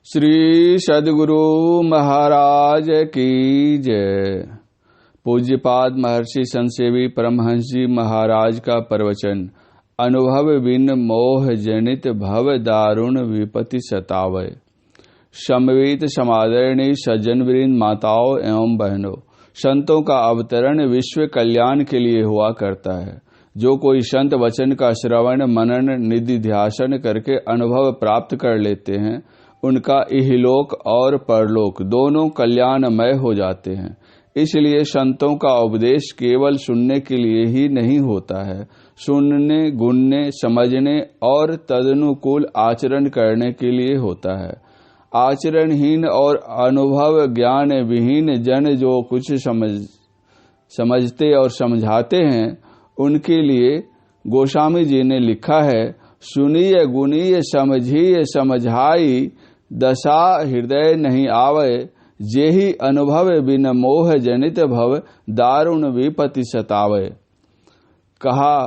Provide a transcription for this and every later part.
श्री सद्गुरु महाराज की जय। पूज्यपाद महर्षि संतसेवी परमहंस जी महाराज का प्रवचन। अनुभव बिन मोह जनित भव दारुण विपत्ति सतावै। समवेत समादरणीय सज्जन वृंद, माताओं एवं बहनों, संतों का अवतरण विश्व कल्याण के लिए हुआ करता है। जो कोई संत वचन का श्रवण मनन निधिध्यासन करके अनुभव प्राप्त कर लेते हैं, उनका इहलोक और परलोक दोनों कल्याणमय हो जाते हैं। इसलिए संतों का उपदेश केवल सुनने के लिए ही नहीं होता है, सुनने, गुनने, समझने और तदनुकूल आचरण करने के लिए होता है। आचरणहीन और अनुभव ज्ञान विहीन जन जो कुछ समझते और समझाते हैं, उनके लिए गोस्वामी जी ने लिखा है, सुनिए गुनिए समझिए समझाई, दशा हृदय नहीं आवे, जेहि अनुभव बिन मोह जनित भव दारुण विपत्ति सतावे। कहा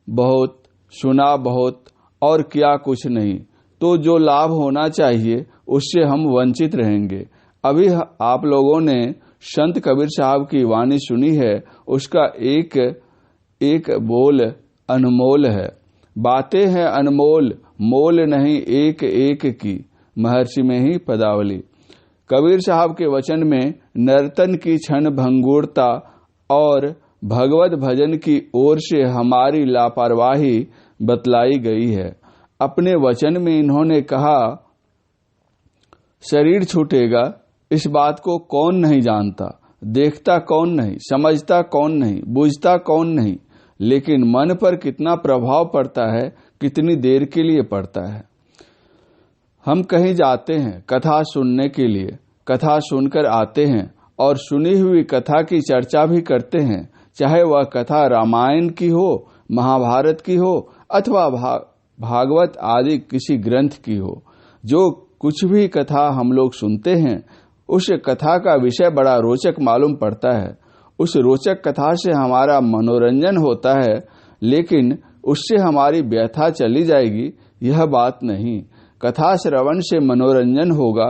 बहुत, सुना बहुत और किया कुछ नहीं, तो जो लाभ होना चाहिए उससे हम वंचित रहेंगे। अभी आप लोगों ने संत कबीर साहब की वाणी सुनी है, उसका एक एक बोल अनमोल है। बातें हैं अनमोल, मोल नहीं एक एक की। महर्षि में ही पदावली। कबीर साहब के वचन में नर्तन की क्षण भंगुरता और भगवत भजन की ओर से हमारी लापरवाही बतलाई गई है। अपने वचन में इन्होंने कहा, शरीर छूटेगा, इस बात को कौन नहीं जानता, देखता कौन नहीं, समझता कौन नहीं, बुझता कौन नहीं, लेकिन मन पर कितना प्रभाव पड़ता है, कितनी देर के लिए पड़ता है। हम कहीं जाते हैं कथा सुनने के लिए, कथा सुनकर आते हैं और सुनी हुई कथा की चर्चा भी करते हैं, चाहे वह कथा रामायण की हो, महाभारत की हो अथवा भागवत आदि किसी ग्रंथ की हो। जो कुछ भी कथा हम लोग सुनते हैं, उस कथा का विषय बड़ा रोचक मालूम पड़ता है। उस रोचक कथा से हमारा मनोरंजन होता है, लेकिन उससे हमारी व्यथा चली जाएगी, यह बात नहीं। कथा श्रवण से मनोरंजन होगा,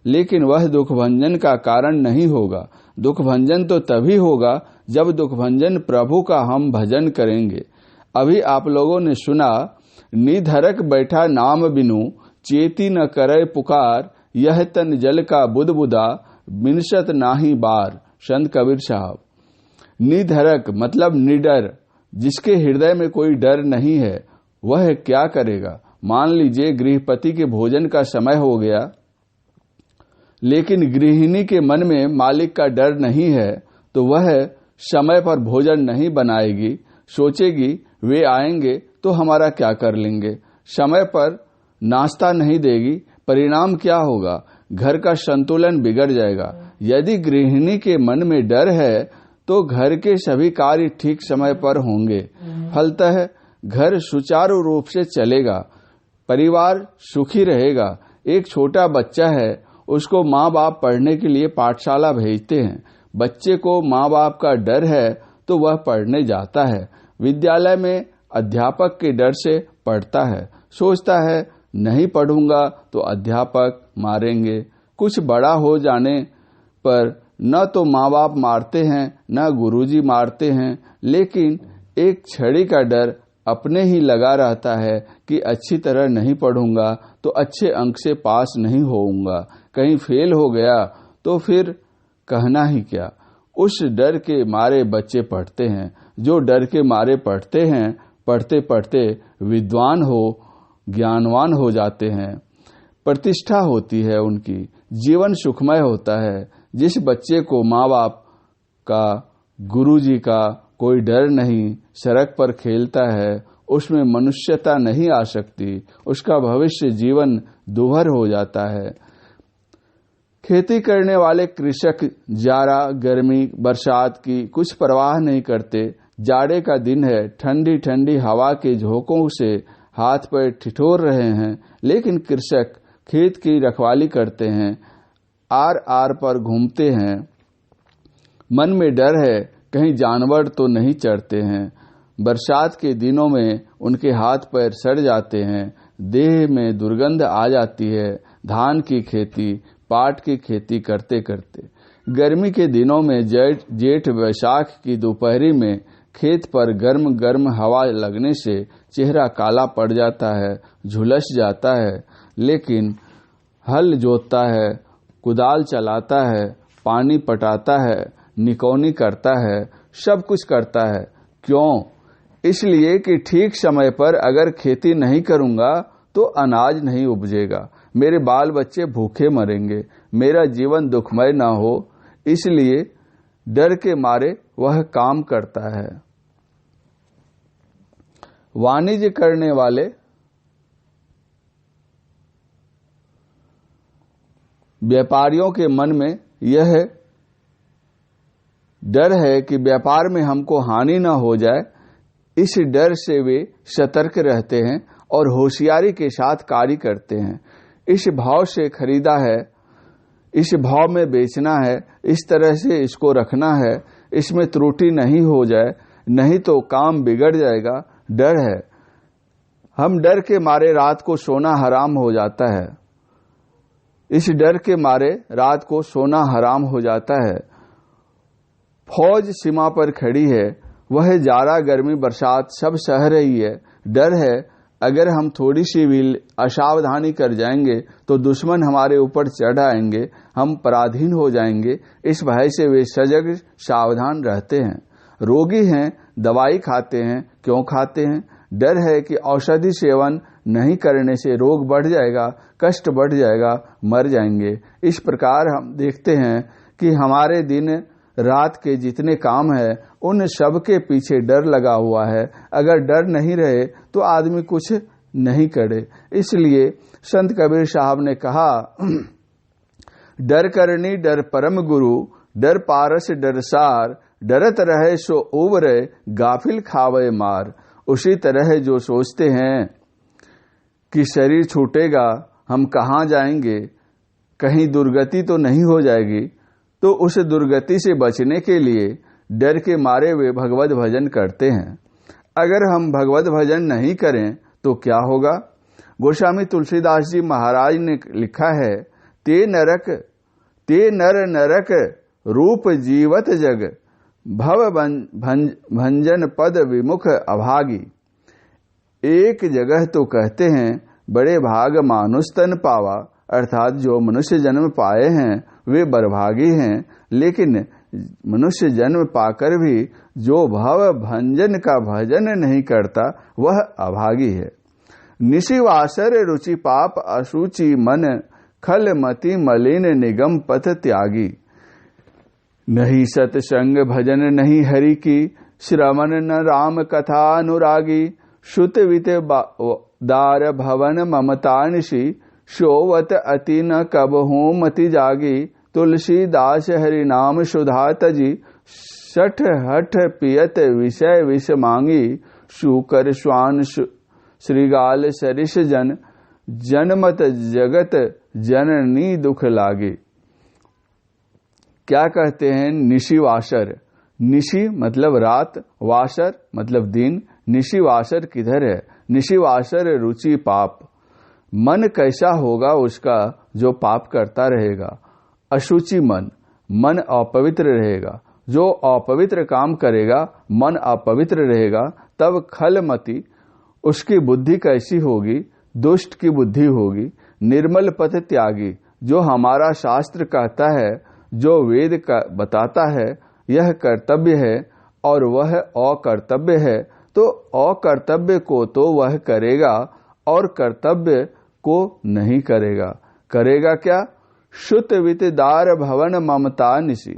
लेकिन वह दुखभंजन का कारण नहीं होगा। दुखभंजन तो तभी होगा जब दुखभंजन प्रभु का हम भजन करेंगे। अभी आप लोगों ने सुना, निधरक बैठा नाम बिनु, चेती न करे पुकार, यह तन जल का बुदबुदा, बिनसत नाही बार। संत कबीर साहब। निधरक मतलब निडर, जिसके हृदय में कोई डर नहीं है, वह क्या करेगा। मान लीजिए गृहपति के भोजन का समय हो गया, लेकिन गृहिणी के मन में मालिक का डर नहीं है, तो वह समय पर भोजन नहीं बनाएगी। सोचेगी वे आएंगे तो हमारा क्या कर लेंगे। समय पर नाश्ता नहीं देगी, परिणाम क्या होगा, घर का संतुलन बिगड़ जाएगा। यदि गृहिणी के मन में डर है तो घर के सभी कार्य ठीक समय पर होंगे, फलतः घर सुचारू रूप से चलेगा, परिवार सुखी रहेगा। एक छोटा बच्चा है, उसको माँ बाप पढ़ने के लिए पाठशाला भेजते हैं। बच्चे को माँ बाप का डर है तो वह पढ़ने जाता है। विद्यालय में अध्यापक के डर से पढ़ता है, सोचता है नहीं पढ़ूंगा तो अध्यापक मारेंगे। कुछ बड़ा हो जाने पर न तो माँ बाप मारते हैं न गुरुजी मारते हैं, लेकिन एक छड़ी का डर अपने ही लगा रहता है कि अच्छी तरह नहीं पढ़ूंगा तो अच्छे अंक से पास नहीं होऊंगा, कहीं फेल हो गया तो फिर कहना ही क्या। उस डर के मारे बच्चे पढ़ते हैं। जो डर के मारे पढ़ते हैं, पढ़ते पढ़ते विद्वान हो, ज्ञानवान हो जाते हैं, प्रतिष्ठा होती है उनकी, जीवन सुखमय होता है। जिस बच्चे को माँ बाप का, गुरुजी का कोई डर नहीं, सड़क पर खेलता है, उसमें मनुष्यता नहीं आ सकती, उसका भविष्य जीवन दुभर हो जाता है। खेती करने वाले कृषक जाड़ा, गर्मी, बरसात की कुछ परवाह नहीं करते। जाड़े का दिन है, ठंडी ठंडी हवा के झोंकों से हाथ पैर ठिठुर रहे हैं, लेकिन कृषक खेत की रखवाली करते हैं, आर आर पर घूमते हैं। मन में डर है कहीं जानवर तो नहीं चढ़ते हैं। बरसात के दिनों में उनके हाथ पैर सड़ जाते हैं, देह में दुर्गंध आ जाती है, धान की खेती, पाट की खेती करते करते। गर्मी के दिनों में जेठ वैशाख की दोपहरी में खेत पर गर्म गर्म हवा लगने से चेहरा काला पड़ जाता है, झुलस जाता है, लेकिन हल जोतता है, कुदाल चलाता है, पानी पटाता है, निकौनी करता है, सब कुछ करता है। क्यों? इसलिए कि ठीक समय पर अगर खेती नहीं करूंगा तो अनाज नहीं उपजेगा, मेरे बाल बच्चे भूखे मरेंगे, मेरा जीवन दुखमय ना हो, इसलिए डर के मारे वह काम करता है। वाणिज्य करने वाले व्यापारियों के मन में यह डर है कि व्यापार में हमको हानि न हो जाए, इस डर से वे सतर्क रहते हैं और होशियारी के साथ कार्य करते हैं। इस भाव से खरीदा है, इस भाव में बेचना है, इस तरह से इसको रखना है, इसमें त्रुटि नहीं हो जाए, नहीं तो काम बिगड़ जाएगा। डर है। हम डर के मारे रात को सोना हराम हो जाता है। इस डर के मारे रात को सोना हराम हो जाता है। फौज सीमा पर खड़ी है, वह जाड़ा गर्मी बरसात सब सह रही है। डर है अगर हम थोड़ी सी भी असावधानी कर जाएंगे तो दुश्मन हमारे ऊपर चढ़ आएंगे, हम पराधीन हो जाएंगे। इस भय से वे सजग सावधान रहते हैं। रोगी हैं, दवाई खाते हैं। क्यों खाते हैं? डर है कि औषधि सेवन नहीं करने से रोग बढ़ जाएगा, कष्ट बढ़ जाएगा, मर जाएंगे। इस प्रकार हम देखते हैं कि हमारे दिन रात के जितने काम है उन सब के पीछे डर लगा हुआ है। अगर डर नहीं रहे तो आदमी कुछ नहीं करे। इसलिए संत कबीर साहब ने कहा, डर करनी डर परम गुरु, डर पारस डर सार, डरत रहे सो उबरे, गाफिल खावे मार। उसी तरह जो सोचते हैं कि शरीर छूटेगा, हम कहाँ जाएंगे, कहीं दुर्गति तो नहीं हो जाएगी, तो उस दुर्गति से बचने के लिए डर के मारे वे भगवत भजन करते हैं। अगर हम भगवत भजन नहीं करें तो क्या होगा? गोस्वामी तुलसीदास जी महाराज ने लिखा है, ते नर नरक रूप जीवत जग, भव भंजन पद विमुख अभागी। एक जगह तो कहते हैं, बड़े भाग मानुष तन पावा, अर्थात जो मनुष्य जन्म पाए हैं वे बरभागी हैं, लेकिन मनुष्य जन्म पाकर भी जो भव भंजन का भजन नहीं करता वह अभागी है। निशिवासर रुचि पाप अशुचि मन, खल मति मलिन निगम पथ त्यागी। नहीं सतसंग भजन नहीं हरि की, श्रवण न राम कथा अनुरागी। श्रुत वित दार भवन ममता निशि, शोवत अति न कबहू मति जागी। तुलसीदास हरि नाम सुधा तजी, सठ हठ पियत विषय विष मांगी। शूकर श्वान श्रीगाल सरिष जन, जनमत जगत जननी दुख लागी। क्या कहते हैं? निशिवासर, निशि मतलब रात, वासर मतलब दिन। निशिवासर किधर है? निशिवासर रुचि पाप। मन कैसा होगा उसका जो पाप करता रहेगा? अशुचि मन, मन अपवित्र रहेगा। जो अपवित्र काम करेगा मन अपवित्र रहेगा। तब खलमति, उसकी बुद्धि कैसी होगी? दुष्ट की बुद्धि होगी। निर्मल पथ त्यागी, जो हमारा शास्त्र कहता है, जो वेद का बताता है यह कर्तव्य है और वह अकर्तव्य है, तो अकर्तव्य को तो वह करेगा और कर्तव्य को नहीं करेगा। करेगा क्या? शुत वित दार भवन ममता निशि।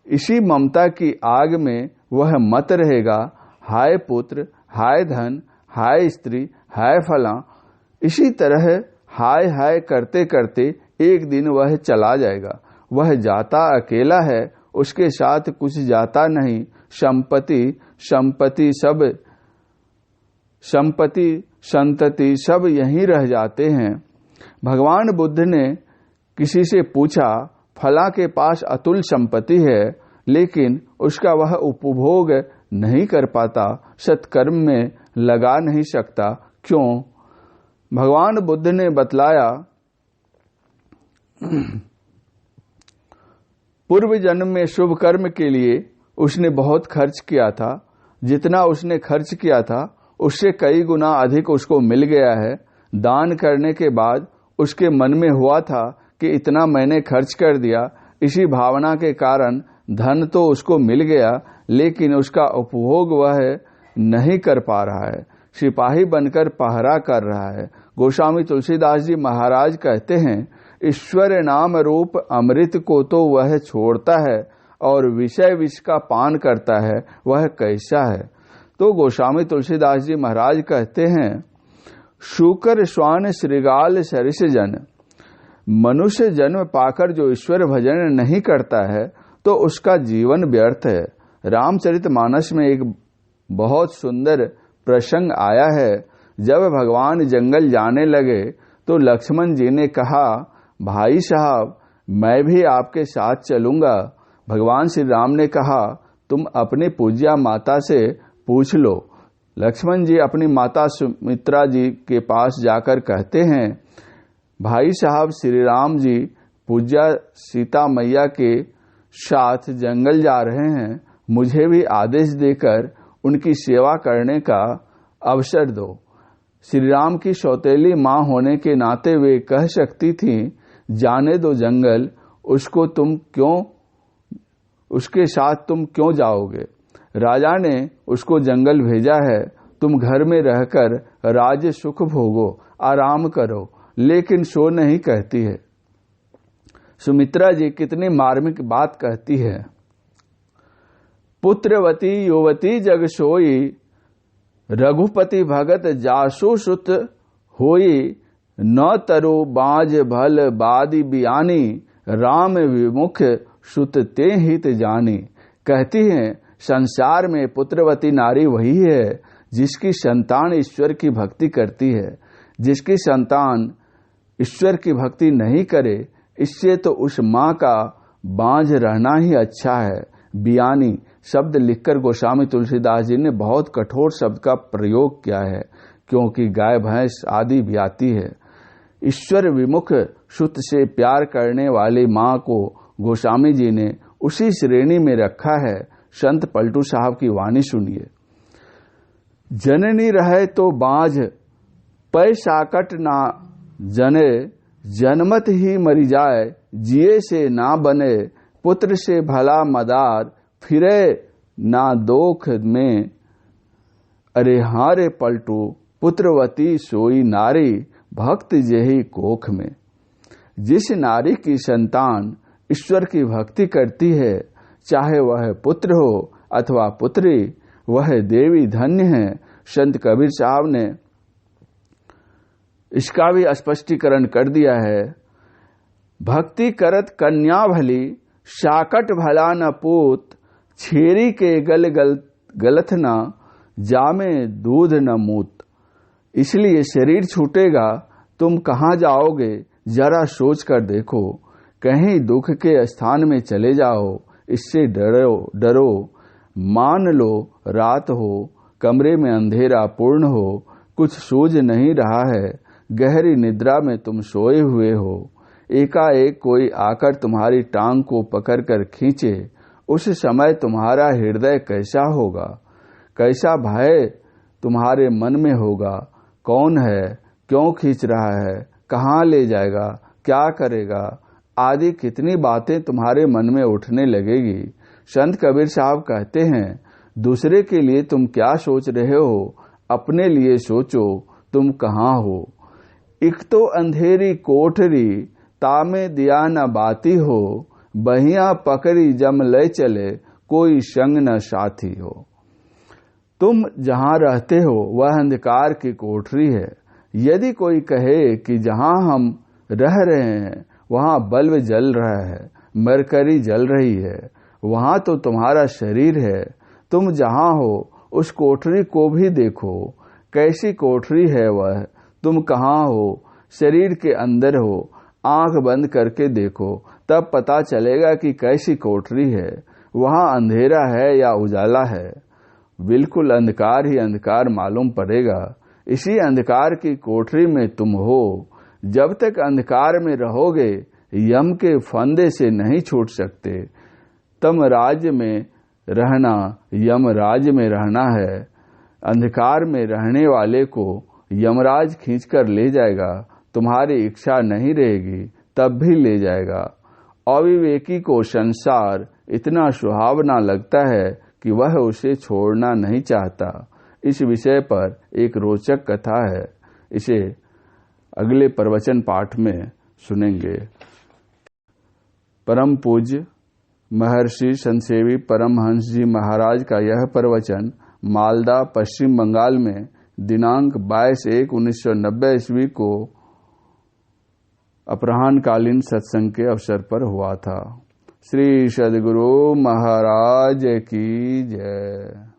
इसी ममता की आग में वह मत रहेगा। हाय पुत्र, हाय धन, हाय स्त्री, हाय फला। इसी तरह हाय हाय करते करते एक दिन वह चला जाएगा। वह जाता अकेला है, उसके साथ कुछ जाता नहीं। संपत्ति संतति सब यहीं रह जाते हैं। भगवान बुद्ध ने किसी से पूछा, फला के पास अतुल संपत्ति है लेकिन उसका वह उपभोग नहीं कर पाता, सत्कर्म में लगा नहीं सकता, क्यों? भगवान बुद्ध ने बतलाया पूर्व जन्म में शुभ कर्म के लिए उसने बहुत खर्च किया था। जितना उसने खर्च किया था उससे कई गुना अधिक उसको मिल गया है। दान करने के बाद उसके मन में हुआ था कि इतना मैंने खर्च कर दिया। इसी भावना के कारण धन तो उसको मिल गया, लेकिन उसका उपभोग वह नहीं कर पा रहा है। सिपाही बनकर पहरा कर रहा है। गोस्वामी तुलसीदास जी महाराज कहते हैं, ईश्वर नाम रूप अमृत को तो वह छोड़ता है और विषय विष का पान करता है, वह कैसा है। तो गोस्वामी तुलसीदास जी महाराज कहते हैं, शूकर श्वान श्रृगाल सरिस जन, मनुष्य जन्म पाकर जो ईश्वर भजन नहीं करता है तो उसका जीवन व्यर्थ है। रामचरितमानस में एक बहुत सुंदर प्रसंग आया है। जब भगवान जंगल जाने लगे तो लक्ष्मण जी ने कहा, भाई साहब मैं भी आपके साथ चलूंगा। भगवान श्री राम ने कहा, तुम अपनी पूज्या माता से पूछ लो। लक्ष्मण जी अपनी माता सुमित्रा जी के पास जाकर कहते हैं, भाई साहब श्री राम जी पूज्या सीता मैया के साथ जंगल जा रहे हैं, मुझे भी आदेश देकर उनकी सेवा करने का अवसर दो। श्री राम की सौतेली मां होने के नाते वे कह सकती थी, जाने दो जंगल, उसके साथ तुम क्यों जाओगे। राजा ने उसको जंगल भेजा है, तुम घर में रहकर राज्य सुख भोगो, आराम करो, लेकिन सो नहीं कहती है। सुमित्रा जी कितनी मार्मिक बात कहती है। पुत्रवती युवती जग सोई, रघुपति भगत जासु सुत होई, न तरु बाज भल बादी बियानी, राम विमुख सुत ते हित जानी। कहती हैं, संसार में पुत्रवती नारी वही है जिसकी संतान ईश्वर की भक्ति करती है। जिसकी संतान ईश्वर की भक्ति नहीं करे, इससे तो उस माँ का बांझ रहना ही अच्छा है। बियानी शब्द लिखकर गोस्वामी तुलसीदास जी ने बहुत कठोर शब्द का प्रयोग किया है, क्योंकि गाय भैंस आदि ब्याती है। ईश्वर विमुख सुत से प्यार करने वाली माँ को गोस्वामी जी ने उसी श्रेणी में रखा है। संत पलटू साहब की वाणी सुनिए। जननी रहे तो बांझ, पै साकट ना जने, जन्मत ही मरी जाए, जिए से ना बने, पुत्र से भला मदार, फिरे ना दोख में। अरे हारे पलटू, पुत्रवती सोई नारी, भक्त जेही कोख में। जिस नारी की संतान ईश्वर की भक्ति करती है, चाहे वह पुत्र हो अथवा पुत्री, वह देवी धन्य है। संत कबीर साहब ने इसका भी स्पष्टीकरण कर दिया है। भक्ति करत कन्या भली, साकट भला न पूत, छेरी के गलत न जामे दूध न मूत। इसलिए शरीर छूटेगा, तुम कहाँ जाओगे, जरा सोच कर देखो। कहीं दुख के स्थान में चले जाओ, इससे डरो। मान लो रात हो, कमरे में अंधेरा पूर्ण हो, कुछ सूझ नहीं रहा है, गहरी निद्रा में तुम सोए हुए हो। एकाएक कोई आकर तुम्हारी टांग को पकड़कर खींचे, उस समय तुम्हारा हृदय कैसा होगा, कैसा भय तुम्हारे मन में होगा। कौन है, क्यों खींच रहा है, कहाँ ले जाएगा, क्या करेगा, आदि कितनी बातें तुम्हारे मन में उठने लगेगी। संत कबीर साहब कहते हैं, दूसरे के लिए तुम क्या सोच रहे हो, अपने लिए सोचो, तुम कहाँ हो। एक तो अंधेरी कोठरी, तामे दिया न बाती हो, बहिया पकड़ी जम ले चले, कोई संग न साथी हो। तुम जहाँ रहते हो वह अंधकार की कोठरी है। यदि कोई कहे कि जहाँ हम रह रहे हैं वहाँ बल्ब जल रहा है, मरकरी जल रही है, वहाँ तो तुम्हारा शरीर है। तुम जहाँ हो उस कोठरी को भी देखो, कैसी कोठरी है वह, तुम कहाँ हो, शरीर के अंदर हो, आंख बंद करके देखो, तब पता चलेगा कि कैसी कोठरी है, वहाँ अंधेरा है या उजाला है। बिल्कुल अंधकार ही अंधकार मालूम पड़ेगा। इसी अंधकार की कोठरी में तुम हो। जब तक अंधकार में रहोगे यम के फंदे से नहीं छूट सकते। तम राज्य में रहना यम राज्य में रहना है। अंधकार में रहने वाले को यमराज खींचकर ले जाएगा। तुम्हारी इच्छा नहीं रहेगी तब भी ले जाएगा। अविवेकी को संसार इतना सुहावना लगता है कि वह उसे छोड़ना नहीं चाहता। इस विषय पर एक रोचक कथा है, इसे अगले प्रवचन पाठ में सुनेंगे। परम पूज्य महर्षि संतसेवी परमहंस जी महाराज का यह प्रवचन मालदा पश्चिम बंगाल में दिनांक 22/1/1990 ईस्वी को अपराह्नकालीन सत्संग के अवसर पर हुआ था। श्री सद्गुरु महाराज की जय।